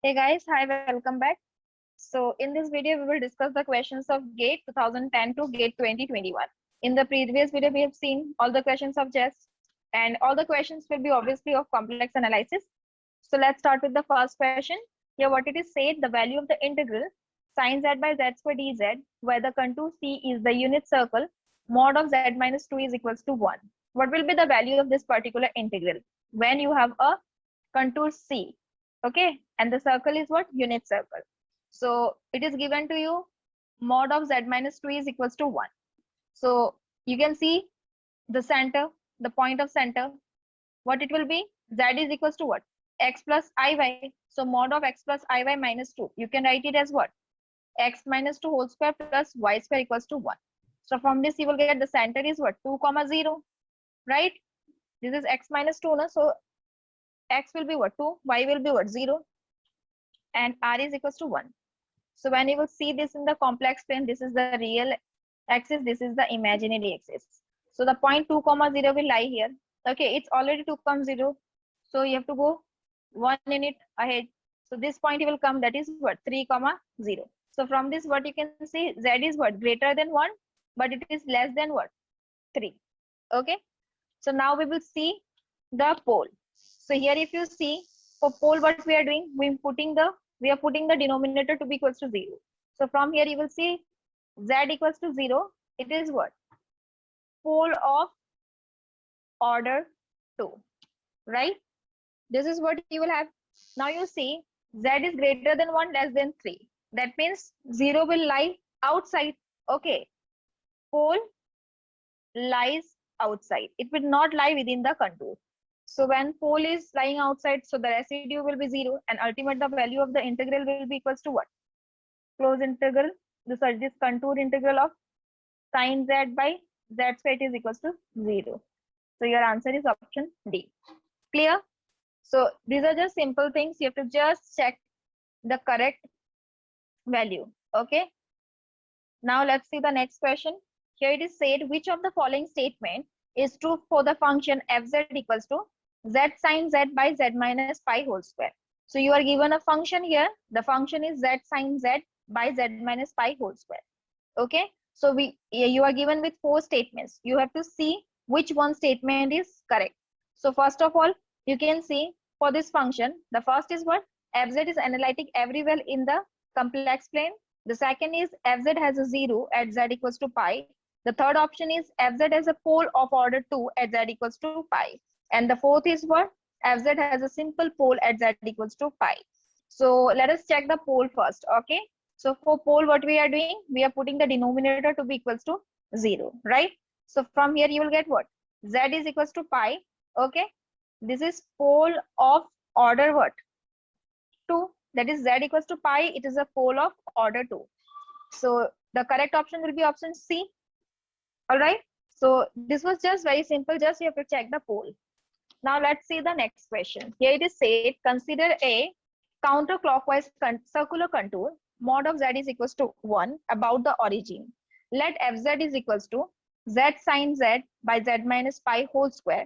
Hey guys, hi, welcome back. So in this video, we will discuss the questions of GATE 2010 to GATE 2021. In the previous video, we have seen all the questions of chess, and all the questions will be obviously of complex analysis. So let's start with the first question. Here what it is said, the value of the integral sin z by z square dz, where the contour C is the unit circle, mod of z minus 2 is equals to 1. What will be the value of this particular integral when you have a contour C? Okay, and the circle is what? Unit circle. So it is given to you mod of z minus 2 is equals to 1. So you can see the center, the point of center, what it will be? Z is equals to what? X plus iy. So mod of x plus iy minus 2. You can write it as what? X minus 2 whole square plus y square equals to 1. So from this you will get the center is what? 2 comma 0, right? This is x minus 2, no? So x will be what? 2, y will be what? 0, and r is equals to 1. So when you will see this in the complex plane, this is the real axis, this is the imaginary axis. So the point 2 comma 0 will lie here. Okay, it's already 2 comma 0. So you have to go 1 unit ahead. So this point will come, that is what? 3 comma 0. So from this what you can see, z is what? Greater than 1, but it is less than what? 3. Okay. So now we will see the pole. So here if you see, for pole what we are doing, we are putting the denominator to be equals to 0. So from here you will see z equals to 0. It is what? Pole of order 2, right? This is what you will have. Now you see z is greater than 1, less than 3. That means 0 will lie outside. Okay. Pole lies outside. It will not lie within the contour. So when pole is lying outside, so the residue will be 0, and ultimate the value of the integral will be equals to what? Close integral, this contour integral of sin z by z square is equals to 0. So your answer is option D. Clear? So these are just simple things. You have to just check the correct value. Okay. Now let's see the next question. Here it is said, which of the following statement is true for the function fz equals to z sin z by z minus pi whole square. So you are given a function here. The function is z sin z by z minus pi whole square. Okay. So you are given with 4 statements. You have to see which one statement is correct. So first of all, you can see for this function, the first is what? Fz is analytic everywhere in the complex plane. The second is fz has a 0 at z equals to pi. The third option is fz has a pole of order 2 at z equals to pi. And the fourth is what? Fz has a simple pole at z equals to pi. So let us check the pole first. Okay. So for pole, what we are doing? We are putting the denominator to be equals to 0, right? So from here you will get what? Z is equals to pi. Okay. This is pole of order what? 2. That is z equals to pi. It is a pole of order 2. So the correct option will be option C. All right. So this was just very simple. Just you have to check the pole. Now let's see the next question. Here it is said, consider a counterclockwise circular contour. Mod of z is equals to 1 about the origin. Let fz is equals to z sin z by z minus pi whole square.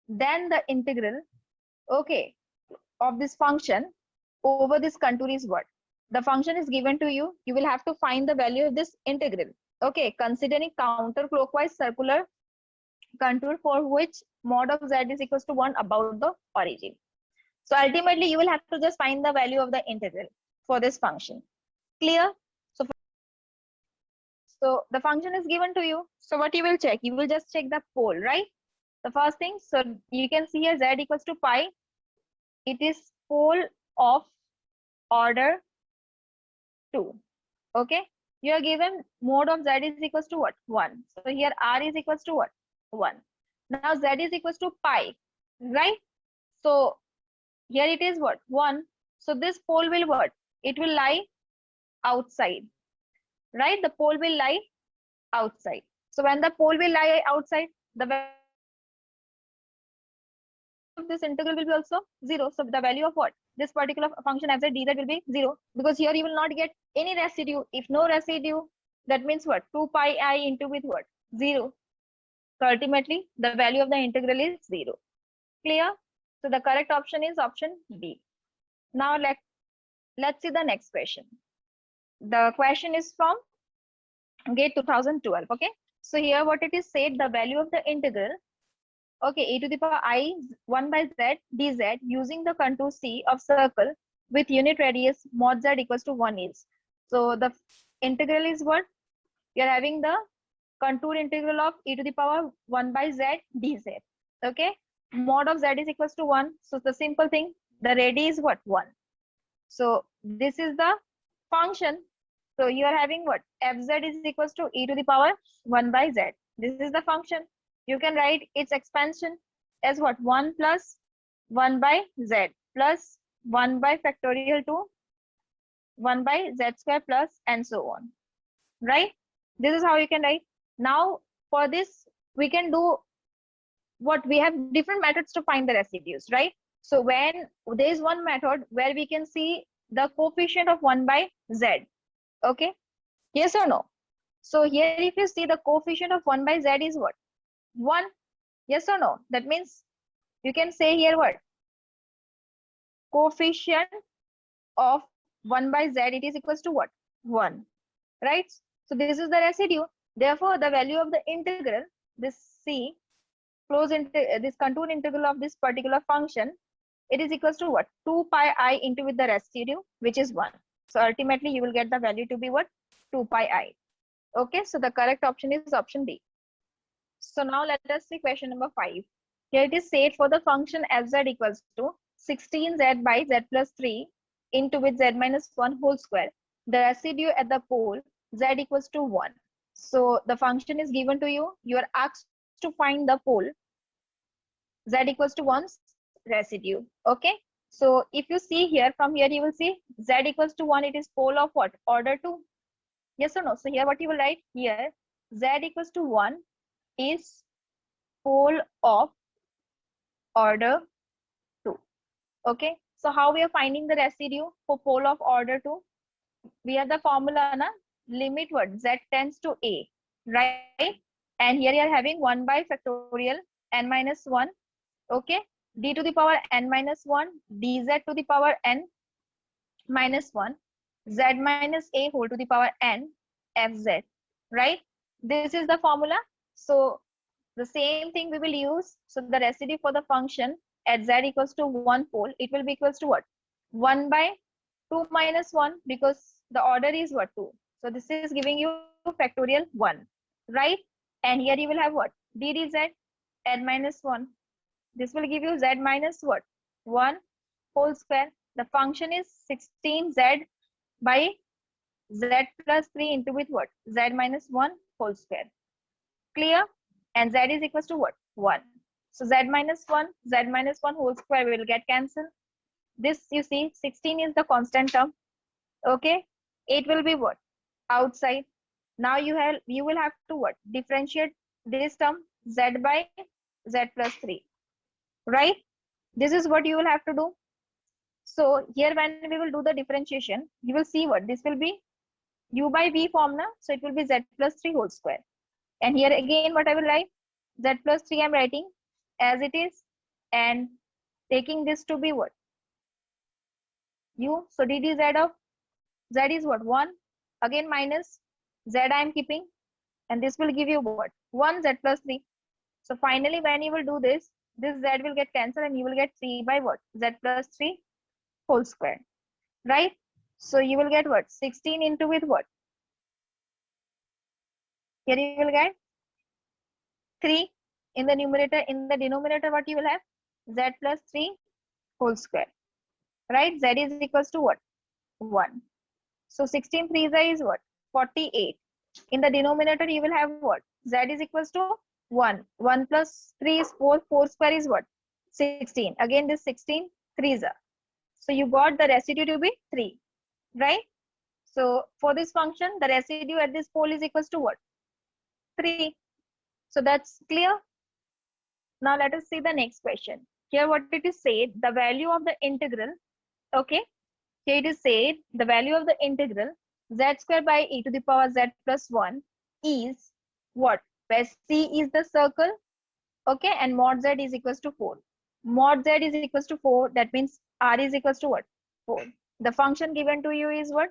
Then the integral, okay, of this function over this contour is what? The function is given to you. You will have to find the value of this integral. Okay, considering counterclockwise circular contour for which mod of z is equals to 1 about the origin. So ultimately you will have to just find the value of the integral for this function. Clear? So the function is given to you. So what you will check? You will just check the pole, right? The first thing, so you can see here z equals to pi. It is pole of order 2. Okay. You are given mode of z is equals to what? 1. So here r is equals to what? 1. Now z is equals to pi, right? So here it is what? 1. So this pole will what? It will lie outside, right? The pole will lie outside. So when the pole will lie outside, the value of this integral will be also 0. So the value of what? This particular function f z dz will be 0, because here you will not get any residue. If no residue, that means what? 2 pi I into with what? 0. So ultimately the value of the integral is 0. Clear? So the correct option is option B. Now let's see the next question. The question is from GATE 2012. Okay, so here what it is said, the value of the integral, okay, e to the power I 1 by z dz using the contour C of circle with unit radius mod z equals to 1 is. So the integral is what? We are having the contour integral of e to the power 1 by z dz. Okay, mod of z is equals to 1. So the simple thing, the radius is what? 1. So this is the function. So you are having what? Fz is equals to e to the power 1 by z. This is the function. You can write its expansion as what? 1 plus 1 by z plus 1 by factorial to 1 by z square plus and so on. Right? This is how you can write. Now for this, we can do what? We have different methods to find the residues, right? So when there is one method where we can see the coefficient of 1 by z. Okay, yes or no? So here if you see the coefficient of 1 by z is what? 1. Yes or no? That means you can say here what? Coefficient of 1 by z, it is equals to what? 1. Right? So this is the residue. Therefore, the value of the integral, this C, this contour integral of this particular function, it is equals to what? 2 pi I into with the residue, which is 1. So ultimately, you will get the value to be what? 2 pi I. Okay, so the correct option is option B. So now let us see question number 5. Here it is said for the function fz equals to 16z by z plus 3 into with z minus 1 whole square. The residue at the pole z equals to 1. So the function is given to you. You are asked to find the pole z equals to 1's residue. Okay. So if you see here, from here you will see z equals to 1. It is pole of what? Order 2. Yes or no? So here what you will write here, z equals to 1 is pole of order 2. Okay. So how we are finding the residue for pole of order 2? We have the formula, na? Limit what? Z tends to A, right? And here you are having 1 by factorial n minus 1. Okay. D to the power n minus 1, dz to the power n minus 1, z minus a whole to the power n fz, right? This is the formula. So the same thing we will use. So the residue for the function at z equals to 1 pole, it will be equals to what? 1 by 2 minus 1, because the order is what? 2. So this is giving you factorial 1, right? And here you will have what? D dz n minus 1. This will give you z minus what? 1 whole square. The function is 16z by z plus 3 into with what? Z minus 1 whole square. Clear? And z is equals to what? 1. So z minus 1 whole square will get cancelled. This you see 16 is the constant term. Okay. 8 will be what? Outside. Now you will have to what? Differentiate this term z by z plus 3. Right? This is what you will have to do. So here when we will do the differentiation, you will see what? This will be u by v formula. So it will be z plus 3 whole square. And here again what I will write? Z plus 3 I am writing as it is. And taking this to be what? U. So d dz of z is what? 1. Again minus z I am keeping. And this will give you what? 1 z plus 3. So finally when you will do this z will get cancelled and you will get 3 by what? Z plus 3 whole square. Right? So you will get what? 16 into with what? Here you will get 3 in the numerator. In the denominator what you will have? Z plus 3 whole square. Right? Z is equals to what? 1. So 16 3 is what? 48. In the denominator you will have what? Z is equals to 1. 1 plus 3 is 4. 4 square is what? 16. Again this 16 3s are. So you got the residue to be 3. Right? So for this function, the residue at this pole is equals to what? 3. So that's clear. Now let us see the next question. Here what it is said, the value of the integral. Okay. Here it is said, the value of the integral z square by e to the power z plus 1 is what? Where C is the circle. Okay. And mod z is equals to 4. Mod z is equals to 4. That means R is equals to what? 4. The function given to you is what?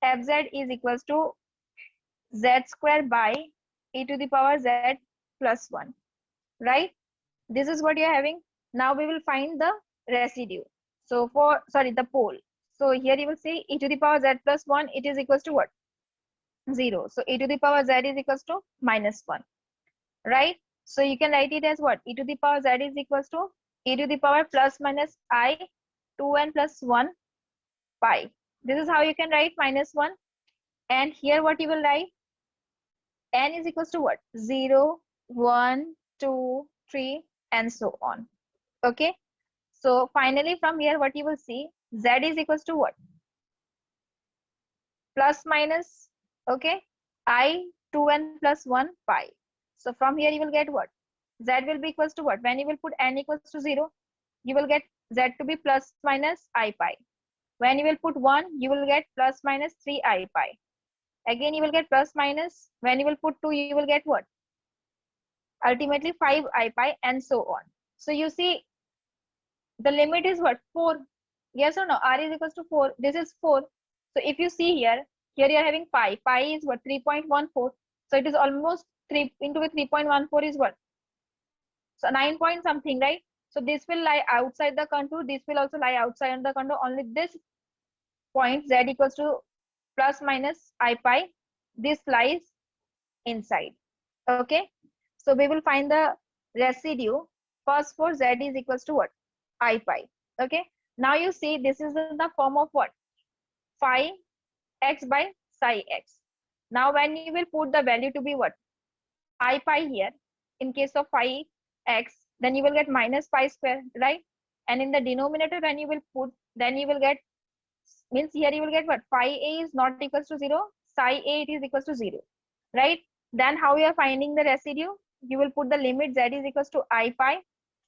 Fz is equals to z square by e to the power z plus 1, right? This is what you're having. Now we will find the residue. So for, sorry, the pole. So here you will see e to the power z plus 1, it is equals to what? 0. So e to the power z is equals to minus 1, right? So you can write it as what? E to the power z is equals to e to the power plus minus I 2n plus 1 pi. This is how you can write minus 1. And here what you will write? N is equals to what? 0, 1, 2, 3, and so on. Okay. So finally from here what you will see? Z is equals to what? Plus minus, okay, I 2n plus 1 pi. So from here you will get what? Z will be equals to what? When you will put n equals to 0, you will get Z to be plus minus I pi. When you will put 1, you will get plus minus 3I pi. Again, you will get plus minus. When you will put 2, you will get what? Ultimately 5I pi and so on. So you see, the limit is what? 4. Yes or no? R is equals to 4. This is 4. So if you see here you are having pi. Pi is what? 3.14. So it is almost 3 into 3.14 is what? So 9 point something, right? So this will lie outside the contour. This will also lie outside the contour. Only this point z equals to plus minus I pi. This lies inside. Okay. So we will find the residue. First for z is equals to what? I pi. Okay. Now you see this is in the form of what? Phi x by psi x. Now when you will put the value to be what? I pi here. In case of phi x, then you will get minus pi square, right? And in the denominator when you will put, then you will get, means here you will get what? Phi a is not equals to 0. Psi a it is equals to 0, right? Then how you are finding the residue? You will put the limit z is equals to I pi.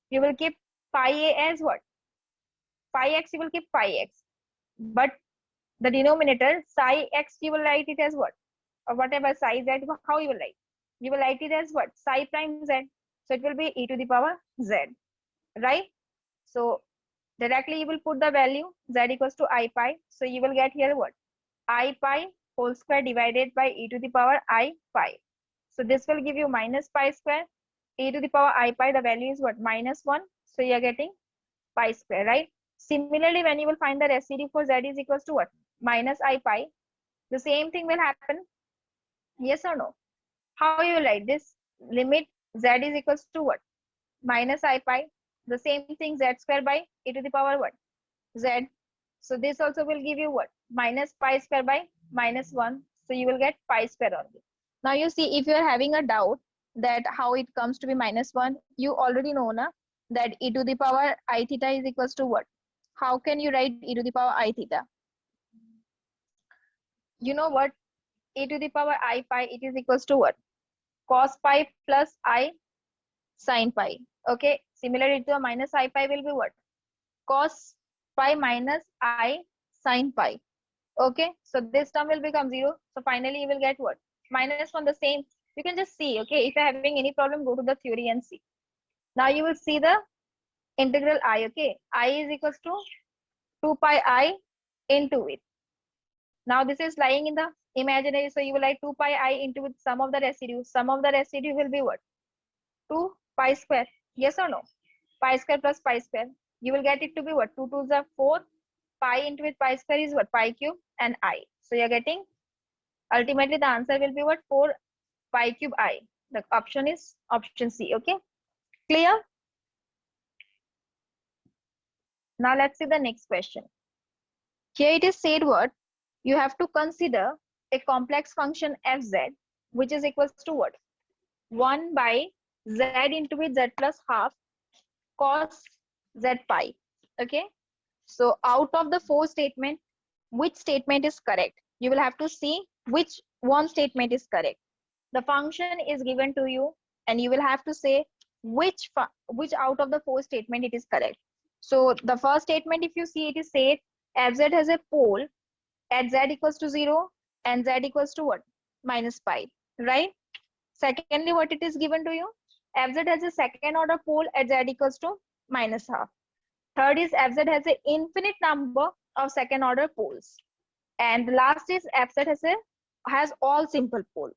You will keep phi a as what? Phi x, you will keep phi x. But the denominator psi x, you will write it as what? Or whatever psi z, how you will write? You will write it as what? Psi prime z. So it will be e to the power z, right? So directly you will put the value z equals to I pi. So you will get here what? I pi whole square divided by e to the power I pi. So this will give you minus pi square. E to the power I pi, the value is what? Minus 1. So you are getting pi square, right? Similarly, when you will find the residue for z is equals to what? Minus I pi. The same thing will happen. Yes or no? How you will write this? Limit z is equals to what? Minus I pi. The same thing z square by e to the power what? Z. So this also will give you what? Minus pi square by minus 1. So you will get pi square only. Now you see, if you are having a doubt that how it comes to be minus 1, you already know na, that e to the power I theta is equals to what? How can you write e to the power I theta? You know what? E to the power I pi, it is equals to what? Cos pi plus I sin pi. Okay. Similarly to a minus I pi will be what? Cos pi minus I sin pi. Okay. So this term will become 0. So finally you will get what? Minus 1, the same. You can just see. Okay. If you're having any problem, go to the theory and see. Now you will see the integral I. Okay. I is equals to 2 pi I into it. Now this is lying in the imaginary. So you will write 2 pi I into with sum of the residue. Sum of the residue will be what? 2 pi square. Yes or no? Pi square plus pi square. You will get it to be what? 2 2s are 4. Pi into with pi square is what? Pi cube and I. So you're getting, ultimately the answer will be what? 4 pi cube I. The option is option C. Okay. Clear? Now let's see the next question. Here it is said what? You have to consider a complex function fz, which is equals to what? 1 by z into with z plus half cos z pi. Okay. So out of the 4 statement, which statement is correct? You will have to see which one statement is correct. The function is given to you and you will have to say which out of the 4 statement it is correct. So the first statement, if you see, it is said fz has a pole at z equals to 0 and z equals to what? Minus pi, right? Secondly, what it is given to you? Fz has a second order pole at z equals to minus half. Third is fz has an infinite number of second order poles. And the last is f set has all simple pole.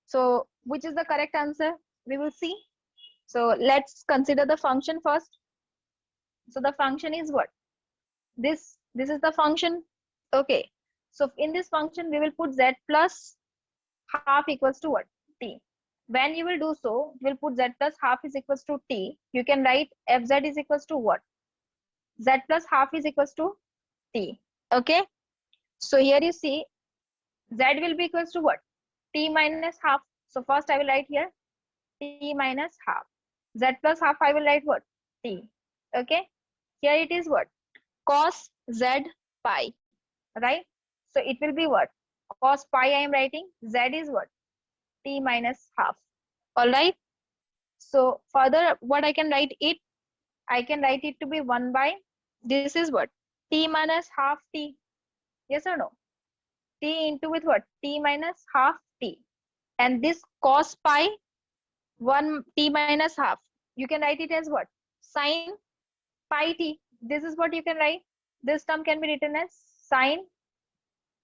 So which is the correct answer? We will see. So let's consider the function first. So the function is what? This is the function. Okay. So in this function, we will put z plus half equals to what? T. When you will do so, we'll put z plus half is equals to t. You can write fz is equals to what? Z plus half is equals to t. Okay. So here you see z will be equals to what? T minus half. So first I will write here t minus half. Z plus half I will write what? T. Okay. Here it is what? Cos z pi. Right. So it will be what? Cos pi I am writing. Z is what? T minus half. All right. So further what I can write it? I can write it to be 1 by, this is what? T minus half t. Yes or no? T into with what? T minus half t. And this cos pi 1 t minus half. You can write it as what? Sine pi t. This is what you can write. This term can be written as sine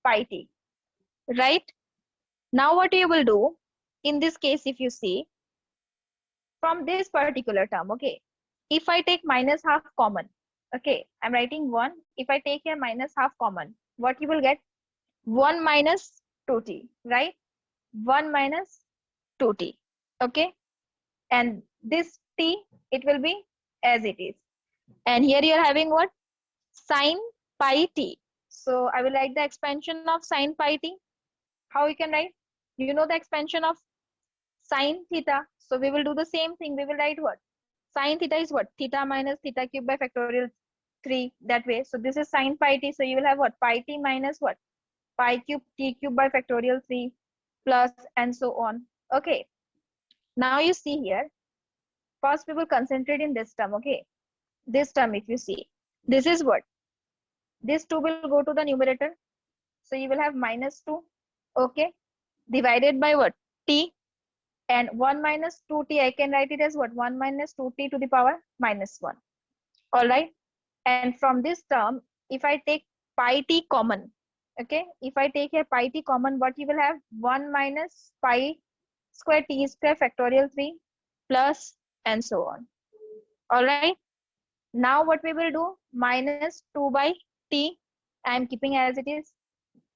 pi t. Right? Now what you will do in this case, if you see from this particular term, okay, if I take minus half common, okay, I'm writing 1. If I take here minus half common, what you will get? 1 minus 2t, right? 1 minus 2t, okay? And this t, it will be as it is. And here you're having what? Sine pi t. So I will write the expansion of sine pi t. How you can write? You know the expansion of sine theta. So we will do the same thing. We will write what? Sine theta is what? Theta minus theta cube by factorial 3, that way. So this is sine pi t. So you will have what? Pi t minus what? Pi cube t cube by factorial 3 plus and so on. Okay. Now you see here. First we will concentrate in this term. Okay. This term, if you see, this is what? This 2 will go to the numerator. So you will have minus 2. Okay. Divided by what? T. And 1 minus 2t, I can write it as what? 1 minus 2t to the power minus 1. All right. And from this term, if I take pi t common, okay, if I take here pi t common, what you will have? 1 minus pi square t square factorial 3 plus and so on. All right. Now what we will do? Minus 2 by t, I am keeping as it is.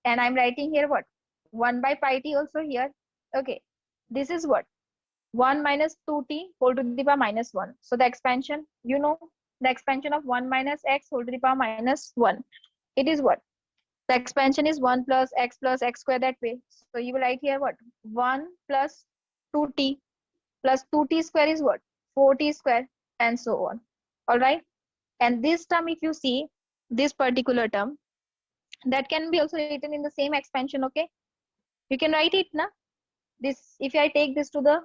And I'm writing here what? 1 by pi t also here. Okay. This is what? 1 minus 2t whole to the power minus 1. So the expansion, you know, the expansion of 1 minus x whole to the power minus 1. It is what? The expansion is 1 plus x square, that way. So you will write here what? 1 plus 2t plus 2t square is what? 4t square and so on. All right. And this term, if you see this particular term, that can be also written in the same expansion. Okay. You can write it now. This, if I take this to the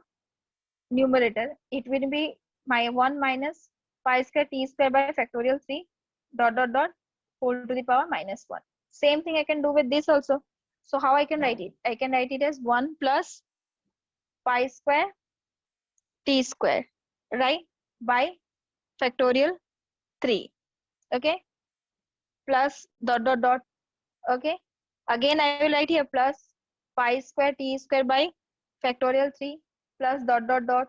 numerator, it will be my 1 minus pi square t square by factorial 3 dot dot dot whole to the power minus 1. Same thing I can do with this also. So how I can write it? I can write it as 1 plus pi square t square, right, by factorial 3. Okay. Plus dot dot dot. Okay. Again I will write here plus pi square t square by factorial 3 plus dot dot dot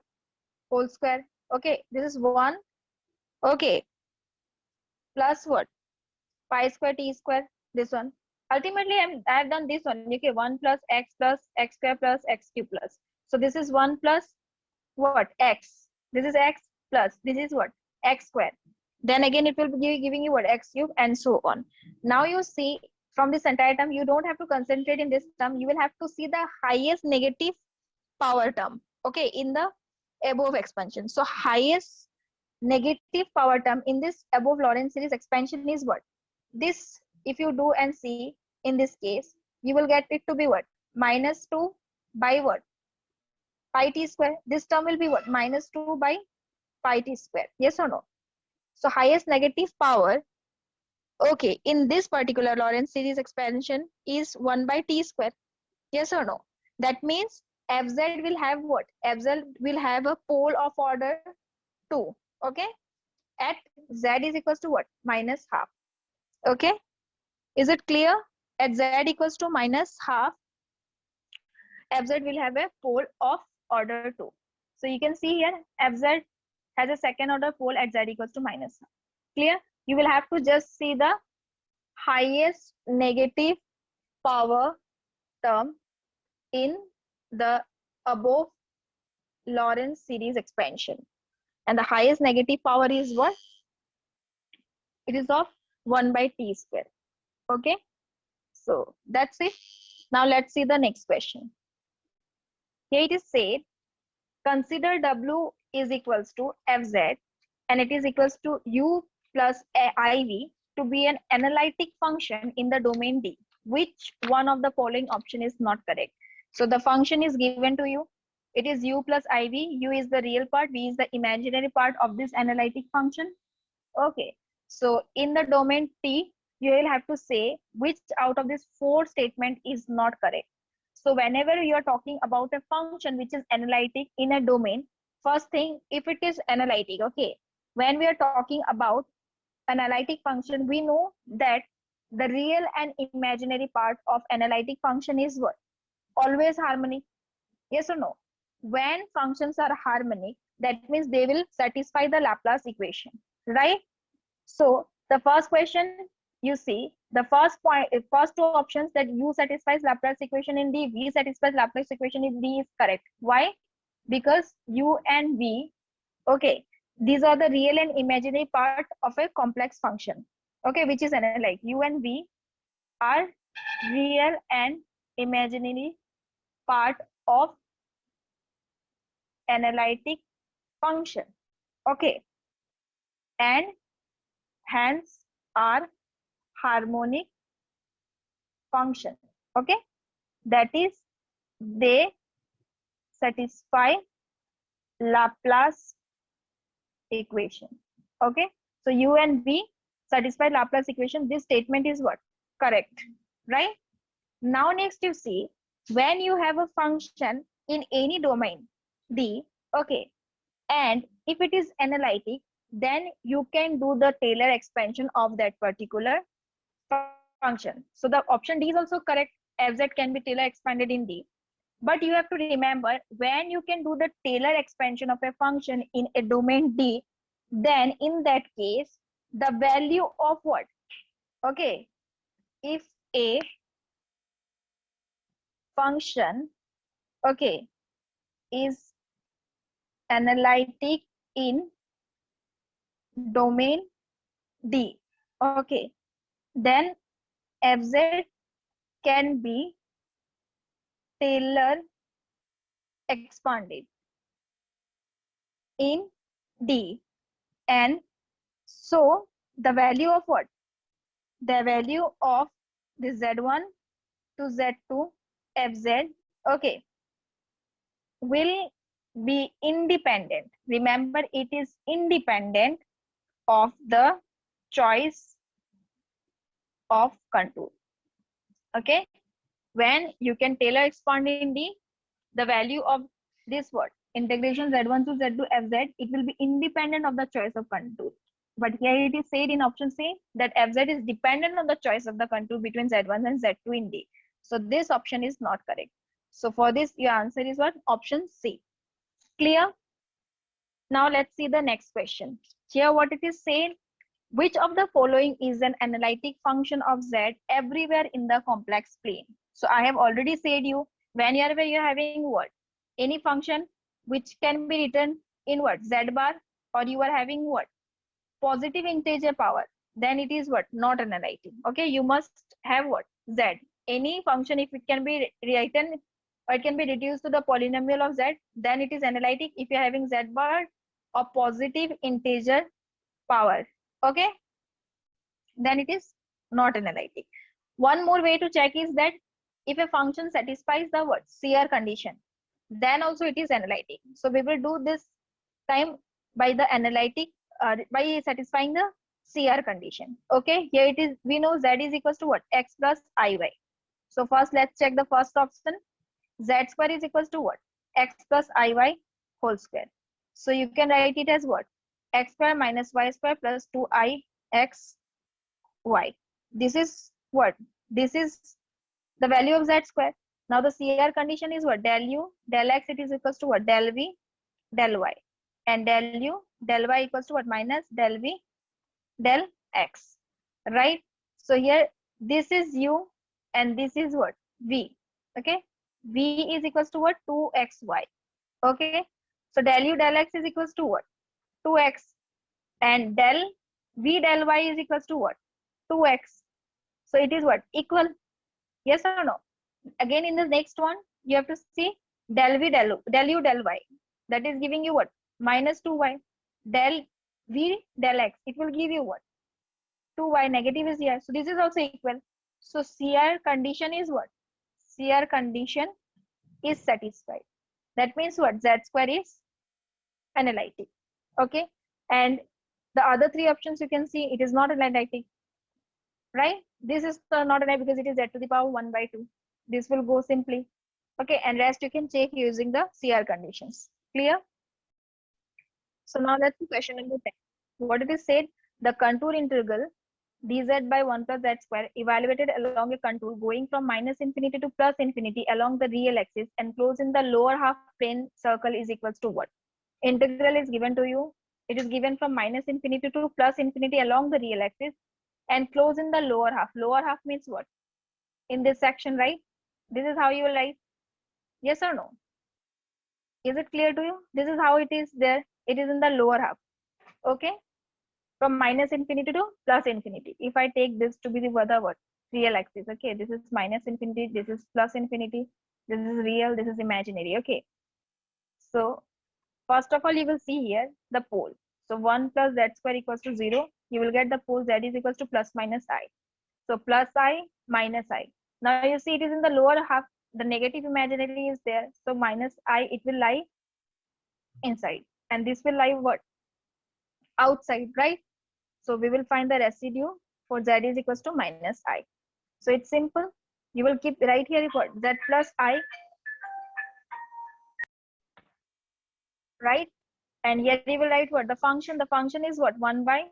whole square. Okay, this is 1. Okay, plus what? Pi square t square, this one. Ultimately I have done this one. Okay, 1 plus x square plus x cube plus. So this is 1 plus what? X. This is x plus this is what? X square. Then again it will be giving you what? X cube and so on. Now you see from this entire term, you don't have to concentrate in this term. You will have to see the highest negative power term. Okay, in the above expansion. So highest negative power term in this above Lorentz series expansion is what? This, if you do and see in this case, you will get it to be what? Minus 2 by what? Pi t square. This term will be what? Minus 2 by pi t square. Yes or no? So highest negative power, okay, in this particular Lorentz series expansion is 1 by t square. Yes or no? That means fz will have what? Fz will have a pole of order 2. Okay. At z is equals to what? Minus half. Okay. Is it clear? At z equals to minus half, fz will have a pole of order 2. So you can see here fz has a second order pole at z equals to minus half. Clear? You will have to just see the highest negative power term in the above Lorentz series expansion. And the highest negative power is what? It is of 1 by t square. Okay. So that's it. Now let's see the next question. Here it is said, consider W is equals to Fz and it is equals to U plus IV to be an analytic function in the domain D. Which one of the following option is not correct? So the function is given to you. It is U plus IV. U is the real part. V is the imaginary part of this analytic function. Okay. So in the domain T, you will have to say which out of these 4 statement is not correct. So whenever you are talking about a function which is analytic in a domain, first thing, if it is analytic, okay, when we are talking about analytic function, we know that the real and imaginary part of analytic function is what? Always harmonic. Yes or no? When functions are harmonic, that means they will satisfy the Laplace equation, right? So the first question, you see the first point, first 2 options, that U satisfies Laplace equation in D, V satisfies Laplace equation in D is correct. Why? Because U and V, okay, these are the real and imaginary part of a complex function, okay, which is like U and V are real and imaginary part of analytic function, okay, and hence are harmonic function, okay, that is they satisfy Laplace equation, okay. So U and V satisfy Laplace equation. This statement is what? Correct, right? Now next you see, when you have a function in any domain D, okay, and if it is analytic, then you can do the Taylor expansion of that particular function. So the option D is also correct. Fz can be Taylor expanded in D. But you have to remember, when you can do the Taylor expansion of a function in a domain D, then in that case, the value of what? Okay, if a function, okay, is analytic in domain D, okay, then Fz can be Taylor expanded in D, and so the value of what? The value of the Z1 to Z2 Fz, okay, will be independent. Remember, it is independent of the choice of contour, okay. When you can Taylor expand in D, the value of this word integration Z1 to Z2 Fz, it will be independent of the choice of contour. But here it is said in option C that Fz is dependent on the choice of the contour between Z1 and Z2 in D. So this option is not correct. So for this, your answer is what? Option C. Clear? Now let's see the next question. Here what it is saying, which of the following is an analytic function of Z everywhere in the complex plane? So I have already said you, whenever you're having what? Any function which can be written in what? Z bar, or you are having what? Positive integer power, then it is what? Not analytic. Okay, you must have what? Z. Any function, if it can be rewritten or it can be reduced to the polynomial of Z, then it is analytic if you're having Z bar or positive integer power. Okay, then it is not analytic. One more way to check is that if a function satisfies the what? CR condition, then also it is analytic. So we will do this time by the analytic, by satisfying the CR condition. Okay, here it is, we know Z is equals to what? X plus IY. So first let's check the first option. Z square is equals to what? X plus IY whole square. So you can write it as what? X square minus Y square plus 2IXY. This is what? This is the value of z square. Now the CR condition is what? Del u, del x, it is equals to what? Del v, del y. And del u, del y equals to what? Minus del v, del x. Right? So here, this is u and this is what? V. Okay? V is equals to what? 2xy. Okay? So del u, del x is equals to what? 2x. And del v, del y is equals to what? 2x. So it is what? Equal. Yes or no? Again, in the next one, you have to see del v, del u, del y. That is giving you what? Minus 2y. Del v, del x. It will give you what? 2y. Negative is here. So this is also equal. So CR condition is what? CR condition is satisfied. That means what? Z square is analytic. Okay. And the other three options you can see, it is not analytic. Right? This is not analytic because it is z to the power 1 by 2. This will go simply. Okay. And rest you can check using the CR conditions. Clear? So now let's see question number 10. What it is said, the contour integral dz by 1 plus z square evaluated along a contour going from minus infinity to plus infinity along the real axis enclosed in the lower half plane circle is equals to what? Integral is given to you. It is given from minus infinity to plus infinity along the real axis and close in the lower half. Lower half means what? In this section, right? This is how you will write. Yes or no? Is it clear to you? This is how it is there. It is in the lower half. Okay? From minus infinity to plus infinity. If I take this to be the what? Real axis. Okay? This is minus infinity. This is plus infinity. This is real. This is imaginary. Okay? So, first of all, you will see here the pole. So 1 plus z square equals to 0. You will get the pole z is equals to plus minus I. So plus I minus I. Now you see it is in the lower half. The negative imaginary is there. So minus I, it will lie inside. And this will lie what? Outside, right? So we will find the residue for z is equals to minus I. So it's simple. You will keep right here what? Z plus I. Right? And here you will write what? The function. The function is what? 1 by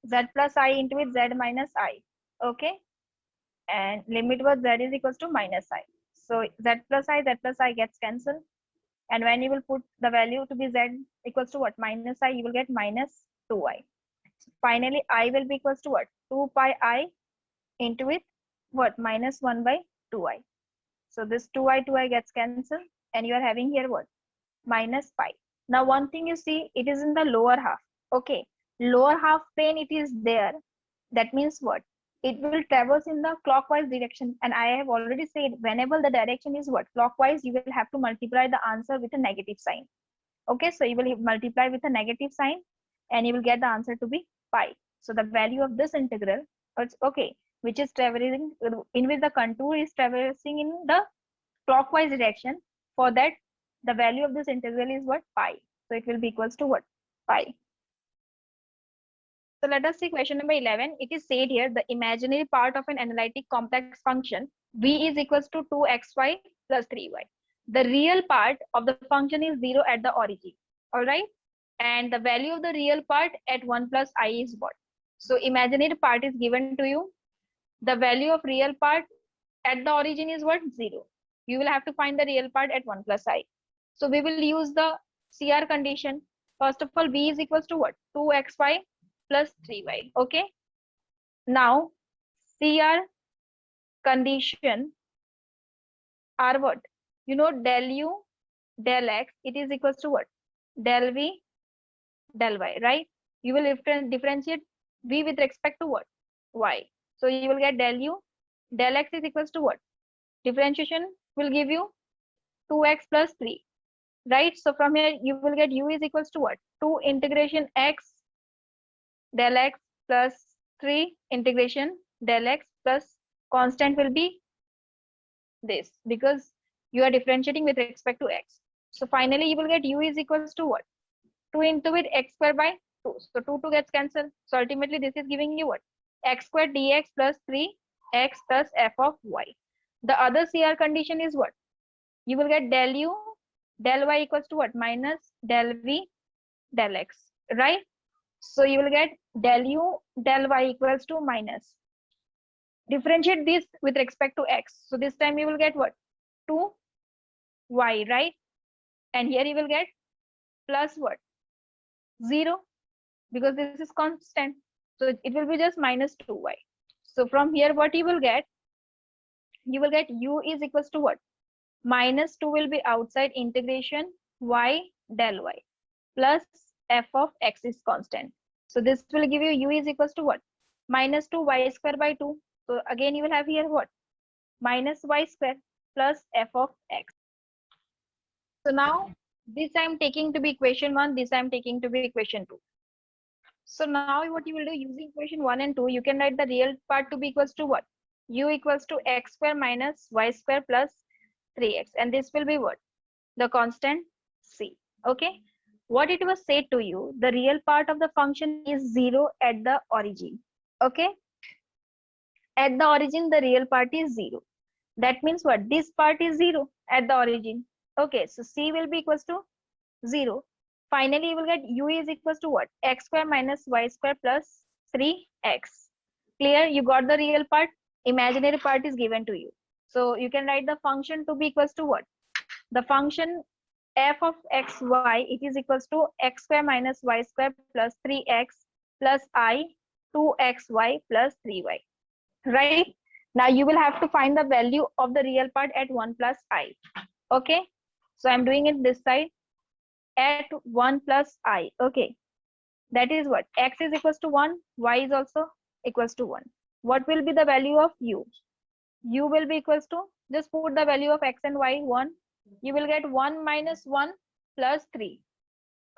z plus I into it z minus I. Okay? And limit was z is equals to minus I. So z plus I gets cancelled. And when you will put the value to be z equals to what? Minus I, you will get minus 2i. So finally, I will be equals to what? 2 pi I into it what? Minus 1 by 2i. So this 2i gets cancelled. And you are having here what? Minus pi. Now one thing you see, it is in the lower half. Okay. Lower half plane, it is there. That means what? It will traverse in the clockwise direction. And I have already said, whenever the direction is what? Clockwise, you will have to multiply the answer with a negative sign. Okay, so you will multiply with a negative sign and you will get the answer to be pi. So the value of this integral, okay, which is traversing, in which the contour is traversing in the clockwise direction. For that, the value of this integral is what? Pi. So it will be equals to what? Pi. So let us see question number 11. It is said here the imaginary part of an analytic complex function v is equals to 2xy plus 3y. The real part of the function is 0 at the origin. All right. And the value of the real part at 1 plus I is what? So imaginary part is given to you. The value of real part at the origin is what? 0. You will have to find the real part at 1 plus I. So we will use the CR condition. First of all, v is equals to what? 2xy plus 3y. Okay. Now, CR condition are what? You know, del u, del x, it is equals to what? Del v, del y, right? You will differentiate v with respect to what? Y. So you will get del u, del x is equals to what? Differentiation will give you 2x plus 3, right? So from here, you will get u is equals to what? 2 integration x del x plus 3 integration del x plus constant will be this because you are differentiating with respect to x. So finally you will get u is equals to what? 2 into it x square by 2. So 2 gets cancelled. So ultimately this is giving you what? X square dx plus 3x plus f of y. The other CR condition is what? You will get del u del y equals to what? Minus del v del x, right? So you will get del u del y equals to minus Differentiate this with respect to x. So this time you will get what? 2y, right? And here you will get plus what? 0, because this is constant. So it will be just minus 2y. So from here, what you will get? You will get u is equals to what? Minus 2 will be outside, integration y del y plus f of x is constant. So this will give you u is equals to what? Minus 2 y square by 2. So again, you will have here what? Minus y square plus f of x. So now this I am taking to be equation 1, this I am taking to be equation 2. So now what you will do, using equation 1 and 2, you can write the real part to be equals to what? U equals to x square minus y square plus 3x. And this will be what? The constant c. Okay. What it was said to you, the real part of the function is 0 at the origin. Okay. At the origin, the real part is 0. That means what? This part is 0 at the origin. Okay. So c will be equals to 0. Finally, you will get u is equals to what? X square minus y square plus 3x. Clear? You got the real part. Imaginary part is given to you. So you can write the function to be equals to what? The function f of x, y, it is equals to x square minus y square plus 3x plus I 2xy plus 3y. Right? Now you will have to find the value of the real part at 1 plus I. Okay? So I'm doing it this side at 1 plus I. Okay. That is what? X is equals to 1. Y is also equals to 1. What will be the value of u? U will be equals to, just put the value of x and y 1. You will get 1 minus 1 plus 3.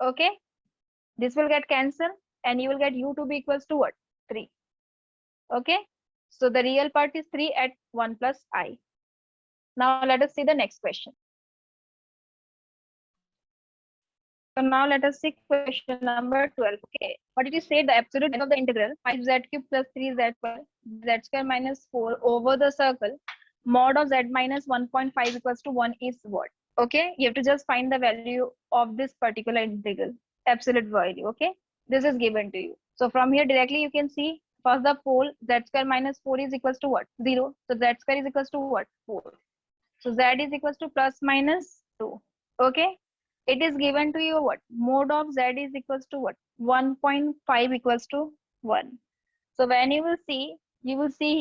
Okay. This will get cancelled and you will get u to be equals to what? 3. Okay. So the real part is 3 at 1 plus I. Now let us see the next question. So now let us see question number 12. Okay. What did you say? The absolute value of the integral 5z cube plus 3z square minus 4 over the circle mod of z minus 1.5 equals to 1 is what? Okay. You have to just find the value of this particular integral. Absolute value. Okay. This is given to you. So from here directly you can see first the pole z square minus 4 is equals to what? 0. So z square is equals to what? 4. So z is equals to plus minus 2. Okay. It is given to you what? Mode of z is equals to what? 1.5 equals to 1. So when you will see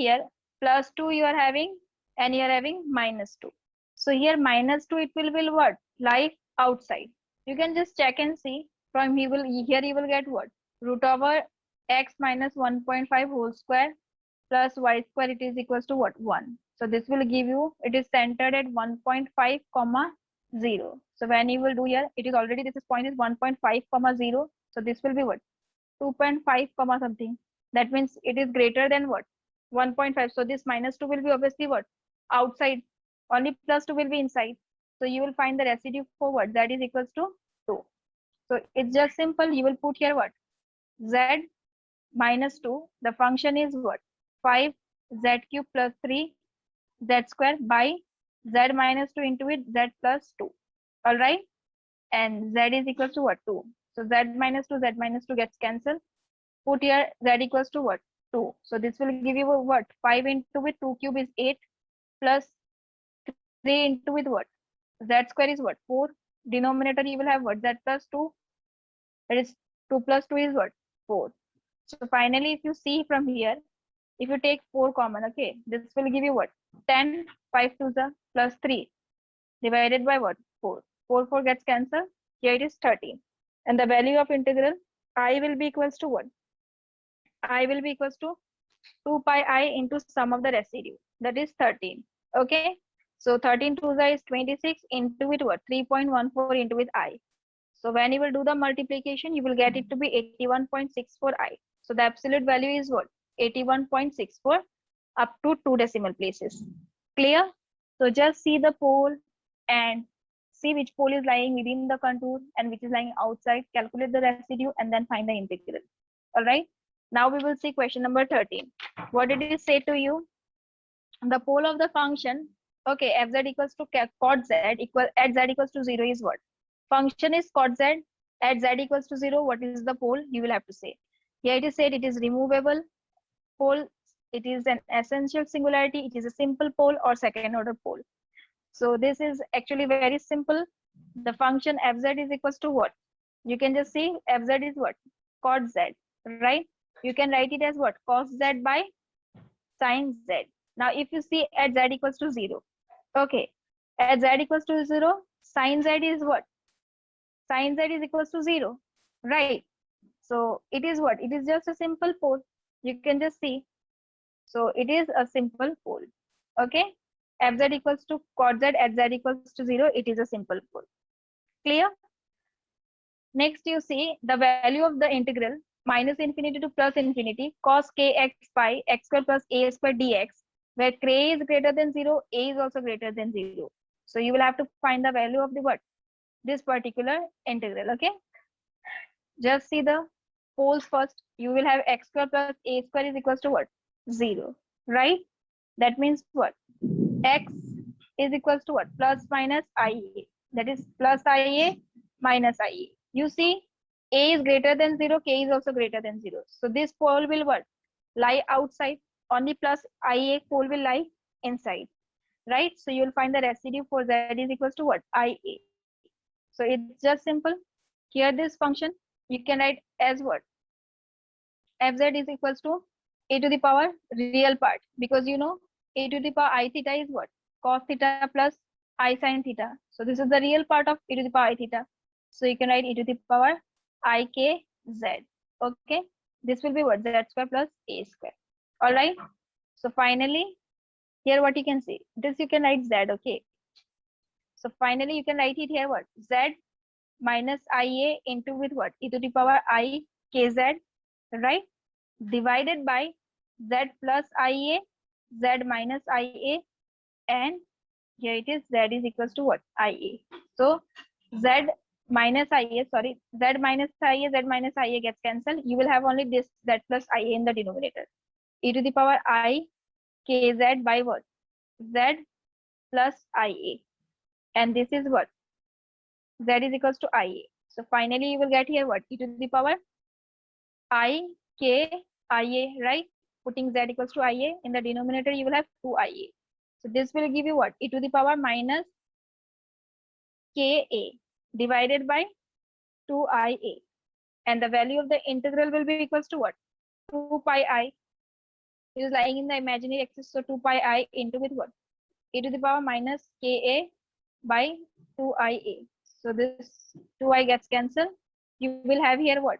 here plus 2 you are having and you are having minus 2. So here minus 2 it will be what? Like outside. You can just check and see from here you will get what? Root over x minus 1.5 whole square plus y square, it is equals to what? 1. So this will give you, it is centered at 1.5 comma 0. So when you will do here, it is already, this point is 1.5 comma 0. So this will be what? 2.5 comma something. That means it is greater than what? 1.5. So this minus 2 will be obviously what? Outside. Only plus 2 will be inside. So you will find the residue for what? That is equals to 2. So it's just simple. You will put here what? Z minus 2. The function is what? 5 z cube plus 3 z square by z minus 2 into it z plus 2. All right. And z is equals to what? 2. So z minus 2 gets cancelled. Put here z equals to what? 2. So this will give you what? 5 into with 2 cube is 8 plus 3 into with what? Z square is what? 4. Denominator you will have what? Z plus 2. That is 2 plus 2 is what? 4. So finally, if you see from here, if you take 4 common, okay, this will give you what? 10, 5 to the plus 3 divided by what? 4. 4 gets cancelled. Here it is 13. And the value of integral I will be equals to what? I will be equals to 2 pi I into sum of the residue. That is 13. Okay. So 13 to the is 26 into it what? 3.14 into with I. So when you will do the multiplication, you will get it to be 81.64 I. So the absolute value is what? 81.64 up to 2 decimal places. Clear? So just see the pole and see which pole is lying within the contour and which is lying outside. Calculate the residue and then find the integral. All right. Now we will see question number 13. What did it say to you? The pole of the function, okay, fz equals to cot z equal at z equals to 0 is what? Function is cot z at z equals to 0. What is the pole? You will have to say. Here it is said it is removable. Pole it is an essential singularity, it is a simple pole or second order pole. So this is actually very simple. The function fz is equals to what? You can just see fz is what? Cos z, right? You can write it as what? Cos z by sin z. Now if you see at z equals to 0, okay, at z equals to 0, sin z is what? Sin z is equals to 0, right? So it is what? It is just a simple pole. You can just see. So it is a simple pole. Okay. Fz equals to cos z at z equals to 0. It is a simple pole. Clear? Next, you see the value of the integral minus infinity to plus infinity cos kx pi x square plus a square dx, where k is greater than 0, a is also greater than 0. So you will have to find the value of the what? This particular integral. Okay. Just see the poles first. You will have x square plus a square is equals to what? 0, right? That means what? X is equals to what? Plus minus IA. That is plus IA minus IA. You see, a is greater than 0, k is also greater than 0. So this pole will what? Lie outside. Only plus IA pole will lie inside, right? So you will find the residue for z is equals to what? IA. So it's just simple. Here this function you can write as what? Fz is equals to a to the power real part, because you know a to the power I theta is what? Cos theta plus I sin theta. So this is the real part of e to the power I theta. So you can write e to the power I k z. Okay. This will be what? Z square plus a square. All right. So finally, here what you can see. This you can write z. Okay. So finally, you can write it here what? Z minus IA into with what? E to the power I kz, right? Divided by z plus IA, z minus IA, and here it is z is equals to what? IA. So z minus IA, sorry, z minus IA, z minus IA gets cancelled. You will have only this z plus IA in the denominator. E to the power I kz by what? Z plus IA. And this is what? Z is equals to IA. So finally you will get here what? E to the power I k IA, right? Putting z equals to IA in the denominator, you will have 2IA. So this will give you what? E to the power minus KA divided by 2IA. And the value of the integral will be equals to what? 2 pi I. It is lying in the imaginary axis. So 2 pi I into with what? E to the power minus KA by 2IA. So this 2I gets cancelled. You will have here what?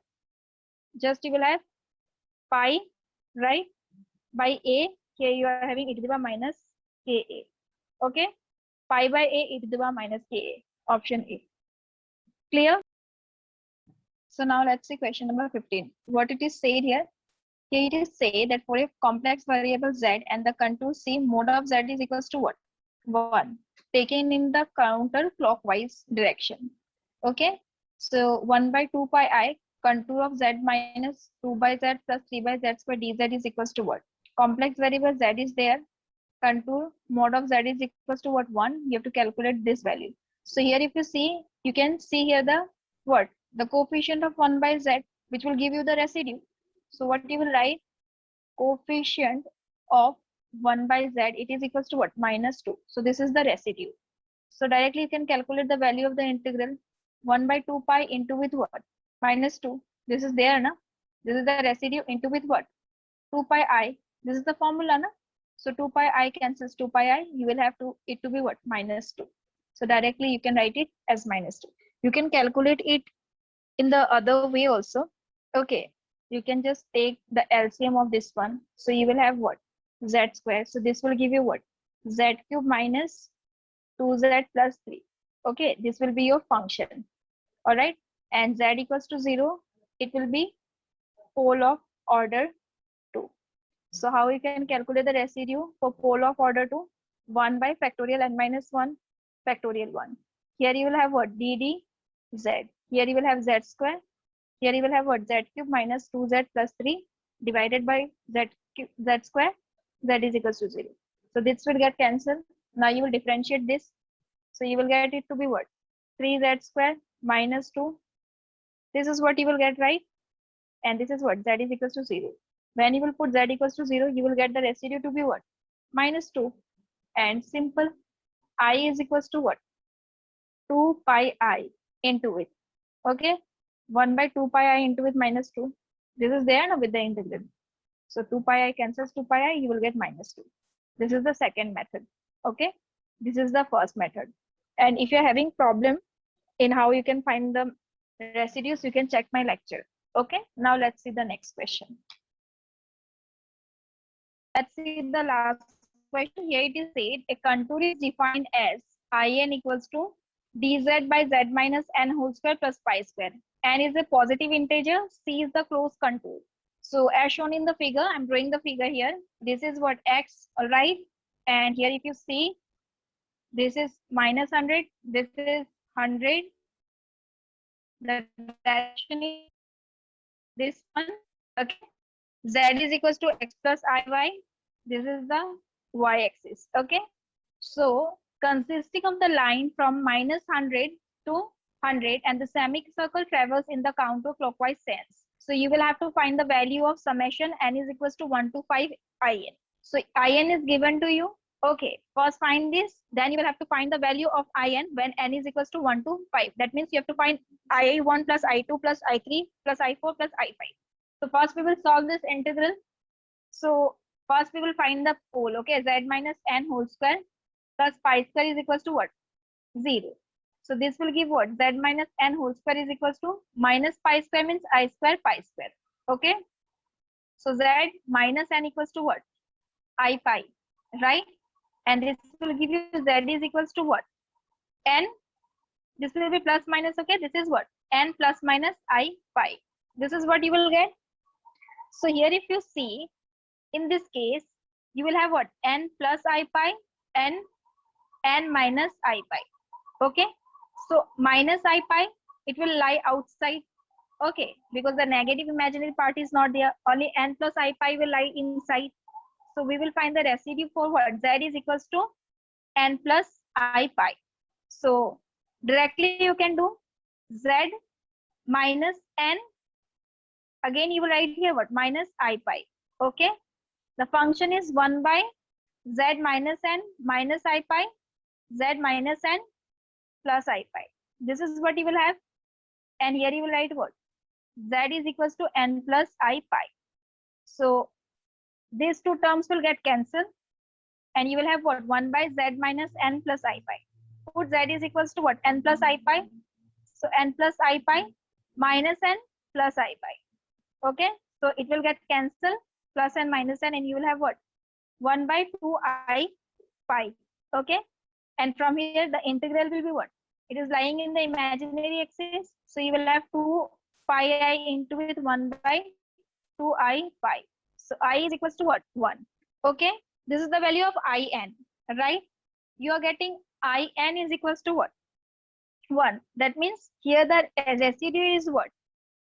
Just you will have pi, right? By A, here you are having e to the power minus KA. Okay? Pi by A, e to the power minus KA. Option A. Clear? So now let's see question number 15. What it is said here? Here it is say that for a complex variable z and the contour C, mode of z is equals to what? 1. Taken in the counterclockwise direction. Okay? So 1 by 2 pi I, contour of z minus 2 by z plus 3 by z square dz is equals to what? Complex variable z is there. Contour mode of z is equals to what? 1. You have to calculate this value. So here if you see, you can see here the what? The coefficient of 1 by z, which will give you the residue. So what you will write? Coefficient of 1 by z, it is equals to what? Minus 2. So this is the residue. So directly you can calculate the value of the integral. 1 by 2 pi into with what? Minus 2. This is there, na? This is the residue into with what? 2 pi I. This is the formula, na? So 2 pi I cancels 2 pi I. You will have it to be what? Minus 2. So directly you can write it as minus 2. You can calculate it in the other way also. Okay. You can just take the LCM of this one. So you will have what? Z square. So this will give you what? Z cube minus 2z plus 3. Okay. This will be your function. All right. And z equals to 0. It will be pole of order 2. So how you can calculate the residue for pole of order 2? 1 by factorial n minus 1 factorial 1. Here you will have what? dd z. Here you will have z square. Here you will have what? Z cube minus 2z plus 3 divided by z square. Z is equals to 0. So this will get cancelled. Now you will differentiate this. So you will get it to be what? 3z square minus 2. This is what you will get, right? And this is what? Z is equals to 0. When you will put z equals to 0, you will get the residue to be what? -2. And simple, I is equals to what? 2 pi I into it. Okay, 1 by 2 pi I into with -2. This is there now with the integral. So 2 pi I cancels 2 pi I, you will get -2. This is the second method. Okay, this is the first method. And if you're having problem in how you can find the residues, you can check my lecture. Okay, now let's see the next question. Let's see the last question. Here it is said a contour is defined as in equals to dz by z minus n whole square plus pi square. N is a positive integer, c is the closed contour. So as shown in the figure, I'm drawing the figure here. This is what x, all right? And here if you see, this is -100, this is 100. The direction is this one. Okay. Z is equals to x plus iy. This is the y-axis. Okay. So consisting of the line from -100 to 100 and the semicircle travels in the counterclockwise sense. So you will have to find the value of summation n is equals to 1 to 5 in. So in is given to you. Okay, first find this, then you will have to find the value of in when n is equals to 1 to 5. That means you have to find i1 plus i2 plus i3 plus i4 plus i5. So first we will solve this integral. So first we will find the pole. Okay, z minus n whole square plus pi square is equals to what? 0. So this will give what? Z minus n whole square is equals to minus pi square means I square pi square. Okay. So z minus n equals to what? I pi, right? And this will give you z is equals to what? N. This will be plus minus. Okay. This is what? N plus minus I pi. This is what you will get. So here if you see, in this case, you will have what? N plus I pi, n minus I pi. Okay. So minus I pi, it will lie outside. Okay. Because the negative imaginary part is not there. Only n plus I pi will lie inside. So we will find the residue for what? Z is equals to n plus I pi. So directly you can do Z minus n. Again, you will write here what? Minus I pi. Okay. The function is 1 by Z minus n minus I pi, Z minus n plus I pi. This is what you will have. And here you will write what? Z is equals to n plus I pi. So these two terms will get cancelled. And you will have what? 1 by Z minus n plus I pi. Put Z is equals to what? N plus I pi. So n plus I pi minus n plus I pi. Okay. So it will get cancelled, plus and minus n, and you will have what? 1 by 2 I pi. Okay. And from here, the integral will be what? It is lying in the imaginary axis. So you will have 2 pi I into with 1 by 2 I pi. So I is equals to what? 1. Okay. This is the value of in, right? You are getting in is equals to what? 1. That means here the residue is what?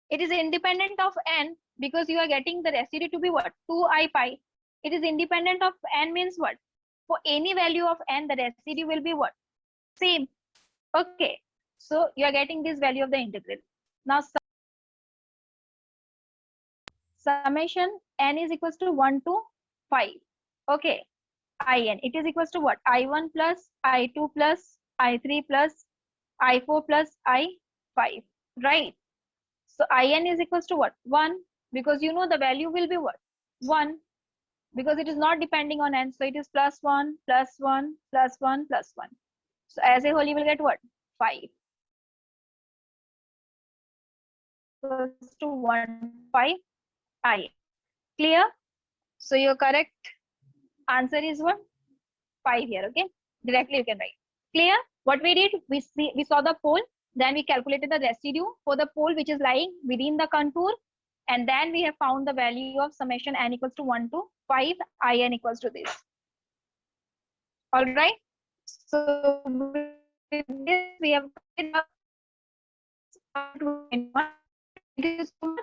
It is independent of n because you are getting the residue to be what? 2 I pi. It is independent of n means what? For any value of n, the residue will be what? Same. Okay. So you are getting this value of the integral. Now summation n is equals to 1 to 5. Okay. In. It is equals to what? I1 plus I2 plus I3 plus I4 plus I5. Right. So in is equals to what? 1. Because you know the value will be what? 1. Because it is not depending on n. So it is plus 1, plus 1, plus 1, plus 1. So as a whole, you will get what? 5. Equals to 1, 5, I. Clear? So your correct answer is what? 5 here. Okay. Directly you can write. Clear? What we did? We saw the pole. Then we calculated the residue for the pole which is lying within the contour. And then we have found the value of summation n equals to 1 to 5, in equals to this. All right. So with this, we have Thank you so